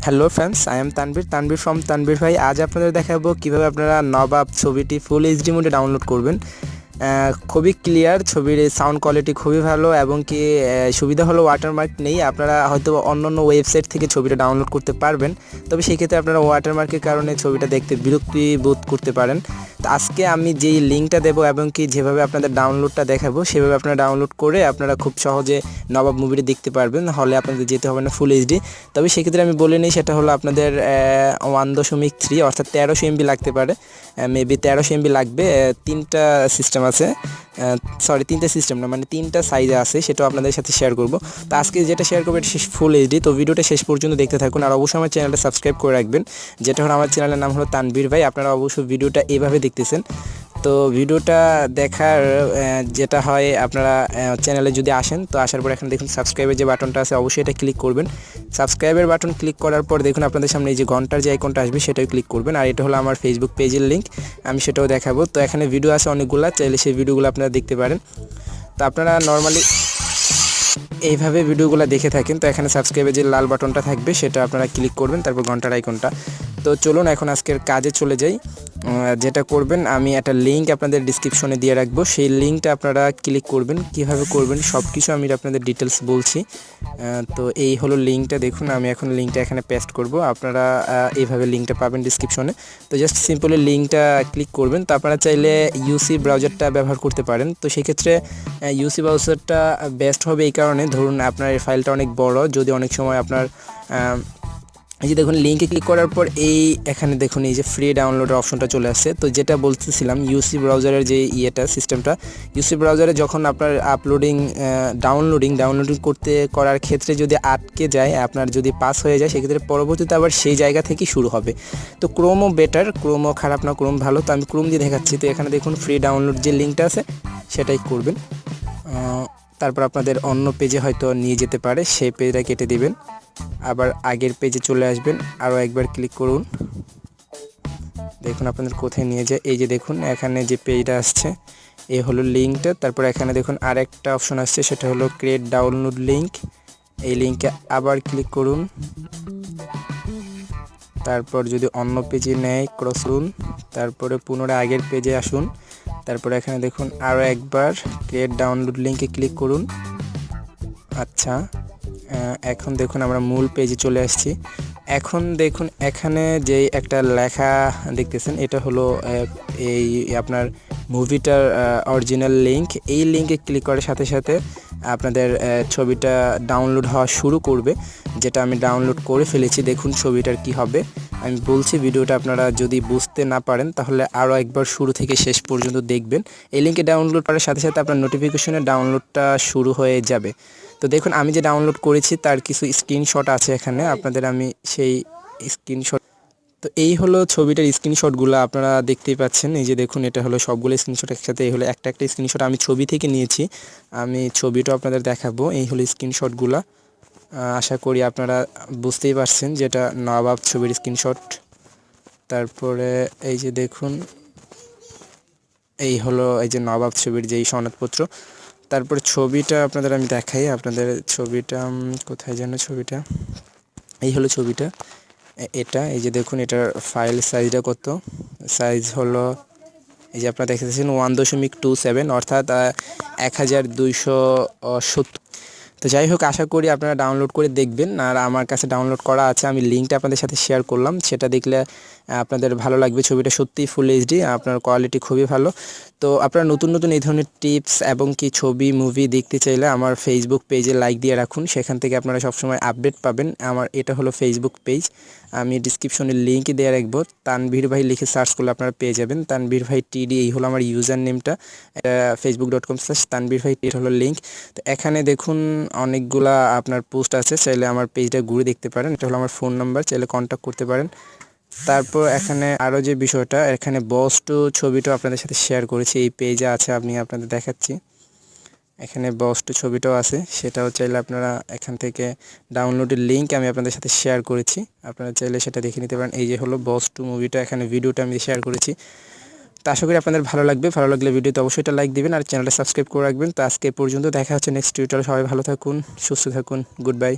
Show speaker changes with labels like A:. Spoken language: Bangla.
A: Hello friends, I am Tanvir from Tanvir ভাই। আজ আপনাদের দেখাবো কীভাবে আপনারা নবাব ছবিটি ফুল এইচডি মোডে ডাউনলোড করবেন। খুবই ক্লিয়ার, ছবির সাউন্ড কোয়ালিটি খুবই ভালো এবং কি সুবিধা হলো ওয়াটারমার্ক নেই। আপনারা হয়তো অন্য ওয়েবসাইট থেকে ছবিটা ডাউনলোড করতে পারবেন, তবে সেই ক্ষেত্রে আপনারা ওয়াটারমার্কের কারণে ছবিটা দেখতে বিরক্তি বোধ করতে পারেন। তো আজকে আমি যেই লিঙ্কটা দেবো এবং কি যেভাবে আপনাদের ডাউনলোডটা দেখাবো সেভাবে আপনারা ডাউনলোড করে আপনারা খুব সহজে নবাব মুভিটি দেখতে পারবেন। হলে আপনাদের যেতে হবে না ফুল এইচডি। তবে সেক্ষেত্রে আমি বলে নিই, সেটা হলো আপনাদের 1.3 অর্থাৎ 1300 MB লাগতে পারে, মেবি 1300 MB লাগবে। তিনটা সিস্টেম আছে, তিনটা সিস্টেম না, মানে তিনটা সাইজে আছে, সেটাও আপনাদের সাথে শেয়ার করব। তো আজকে যেটা শেয়ার করবো এটা ফুল এইচডি। তো ভিডিওটা শেষ পর্যন্ত দেখতে থাকুন আর অবশ্যই আমার চ্যানেলটা সাবস্ক্রাইব করে রাখবেন, যেটা হলো আমার চ্যানেলের নাম হলো তানবীর ভাই। আপনারা অবশ্যই ভিডিওটা এইভাবে দেখতেছেন। তো ভিডিওটা দেখার যেটা হয়, আপনারা চ্যানেলে যদি আসেন, তো আসার পর এখানে দেখুন সাবস্ক্রাইবের যে বাটনটা আছে, অবশ্যই এটা ক্লিক করবেন। সাবস্ক্রাইবের বাটন ক্লিক করার পর দেখুন আপনাদের সামনে এই যে ঘন্টার যে আইকনটা আসবে সেটাও ক্লিক করবেন। আর এটা হলো আমার ফেসবুক পেজের লিঙ্ক, আমি সেটাও দেখাবো। তো এখানে ভিডিও আছে অনেকগুলো, চাইলে সেই ভিডিওগুলো আপনারা দেখতে পারেন। তো আপনারা নর্মালি এইভাবে ভিডিওগুলো দেখে থাকেন। তো এখানে সাবস্ক্রাইবের যে লাল বাটনটা থাকবে সেটা আপনারা ক্লিক করবেন, তারপর ঘন্টার আইকনটা। তো চলুন এখন আজকের কাজে চলে যাই। যেটা করবেন, আমি একটা লিঙ্ক আপনাদের ডিসক্রিপশনে দিয়ে রাখবো, সেই লিঙ্কটা আপনারা ক্লিক করবেন। কিভাবে করবেন সব কিছু আমি আপনাদের ডিটেলস বলছি। তো এই হলো লিঙ্কটা, দেখুন আমি এখন লিঙ্কটা এখানে পেস্ট করব। আপনারা এইভাবে লিঙ্কটা পাবেন ডিসক্রিপশনে। তো জাস্ট সিম্পলি লিঙ্কটা ক্লিক করবেন। তো আপনারা চাইলে ইউসি ব্রাউজারটা ব্যবহার করতে পারেন। তো সেক্ষেত্রে ইউসি ব্রাউজারটা বেস্ট হবে এই কারণে, ধরুন আপনার এই ফাইলটা অনেক বড়, যদি অনেক সময় আপনার এই যে দেখুন লিঙ্কে ক্লিক করার পর এখানে দেখুন এই যে ফ্রি ডাউনলোডের অপশনটা চলে আসছে। তো যেটা বলতেছিলাম, ইউসি ব্রাউজারের যে সিস্টেমটা, ইউসি ব্রাউজারে যখন আপনার ডাউনলোডিং করার ক্ষেত্রে যদি আটকে যায়, আপনার যদি পাস হয়ে যায়, সেক্ষেত্রে পরবর্তীতে আবার সেই জায়গা থেকেই শুরু হবে। তো ক্রোমও বেটার, ক্রোমও খারাপ না, ক্রোম ভালো। তো আমি ক্রোম দিয়ে দেখাচ্ছি। তো এখানে দেখুন ফ্রি ডাউনলোড যে লিঙ্কটা আছে সেটাই করবেন। তারপর আপনাদের অন্য পেজে হয়তো নিয়ে যেতে পারে, সেই পেজটা কেটে দিবেন, আবার আগের পেজে চলে আসবেন, আরও একবার ক্লিক করুন। দেখুন আপনাদের কোথায় নিয়ে যায়। এই যে দেখুন এখানে যে পেজটা আসছে, এই হলো লিঙ্কটা। তারপর এখানে দেখুন আরেকটা অপশন আসছে, সেটা হলো ক্রিয়েট ডাউনলোড লিঙ্ক। এই লিঙ্কে আবার ক্লিক করুন। তারপর যদি অন্য পেজে নেয় ক্রস করুন, তারপরে পুনরায় আগের পেজে আসুন। তারপর এখানে দেখুন আরও একবার ক্রিয়েট ডাউনলোড লিঙ্কে ক্লিক করুন। আচ্ছা, এখন দেখুন আমরা মূল পেজে চলে আসছি। এখন দেখুন এখানে যে একটা লেখা দেখতেছেন, এটা হলো এই আপনার মুভিটার অরিজিনাল লিঙ্ক। এই লিঙ্কে ক্লিক করার সাথে সাথে আপনাদের ছবিটা ডাউনলোড হওয়া শুরু করবে, যেটা আমি ডাউনলোড করে ফেলেছি। দেখুন ছবিটার কি হবে আমি বলছি। ভিডিওটা আপনারা যদি বুঝতে না পারেন তাহলে আরও একবার শুরু থেকে শেষ পর্যন্ত দেখবেন। এই লিঙ্কে ডাউনলোড করার সাথে সাথে আপনার নোটিফিকেশনে ডাউনলোডটা শুরু হয়ে যাবে। তো দেখুন আমি যে ডাউনলোড করেছি তার কিছু স্ক্রিনশট আছে এখানে, আপনাদের আমি সেই স্ক্রিনশট। তো এই হলো ছবিটার স্ক্রিনশটগুলো, আপনারা দেখতেই পাচ্ছেন। এই যে দেখুন এটা হলো সবগুলো স্ক্রিনশট একসাথে। এই হলো একটা স্ক্রিনশট আমি ছবি থেকে নিয়েছি, আমি ছবিটা আপনাদের দেখাবো। এই হলো স্ক্রিনশটগুলো, আশা করি আপনারা বুঝতেই পারছেন যেটা নবাব ছবির স্ক্রিনশট। তারপরে এই যে দেখুন এই হলো এই যে নবাব ছবির যেই সনদপত্র। তারপরে ছবিটা আপনাদের আমি দেখাই। আপনাদের ছবিটা কোথায় যেন, ছবিটা এই হলো ছবিটা, এটা এই যে দেখুন এটার ফাইল সাইজটা কত, সাইজ হলো এই যে আপনারা দেখতেছেন 1.27 অর্থাৎ 1270। তো যাই হোক, আশা করি আপনারা ডাউনলোড করে দেখবেন। আর আমার কাছে ডাউনলোড করা আছে, আমি লিঙ্কটা আপনাদের সাথে শেয়ার করলাম, সেটা দেখলে আপনাদের ভালো লাগবে। ছবিটা সত্যিই ফুল এইচডি, আপনার কোয়ালিটি খুবই ভালো। তো আপনারা নতুন নতুন এই ধরনের টিপস এবং কি ছবি মুভি দেখতে চাইলে আমার ফেসবুক পেজে লাইক দিয়ে রাখুন, সেখান থেকে আপনারা সবসময় আপডেট পাবেন। আমার এটা হলো ফেসবুক পেজ, আমি ডিসক্রিপশনে লিঙ্ক দিয়ে রাখবো। তানভীর ভাই লিখে সার্চ করলে আপনারা পেয়ে যাবেন, তানভীর ভাই টিডি, এই হলো আমার ইউজার নেমটা। facebook.com/তানভীর ভাই, এর হলো লিঙ্ক। তো এখানে দেখুন অনেকগুলা আপনার পোস্ট আছে, চাইলে আমার পেজটা ঘুরে দেখতে পারেন। এটা হলো আমার ফোন নাম্বার, চাইলে কন্ট্যাক্ট করতে পারেন। তারপর এখানে আরও যে বিষয়টা, এখানে বস টু ছবিটাও আপনাদের সাথে শেয়ার করেছি, এই পেজে আছে, আমি আপনাদের দেখাচ্ছি। এখানে বস টু ছবিটাও আছে, সেটাও চাইলে আপনারা এখান থেকে ডাউনলোডের লিঙ্ক আমি আপনাদের সাথে শেয়ার করেছি, আপনারা চাইলে সেটা দেখে নিতে পারেন। এই যে হলো বস টু মুভিটা, এখানে ভিডিওটা আমি শেয়ার করেছি। তো আশা করি আপনাদের ভালো লাগবে, ভালো লাগলে ভিডিওতে অবশ্যই একটা লাইক দিবেন আর চ্যানেলটা সাবস্ক্রাইব করে রাখবেন। তো আজকে পর্যন্ত, দেখা হচ্ছে নেক্সট টিউটোরিয়ালে। সবাই ভালো থাকুন, সুস্থ থাকুন, গুড বাই।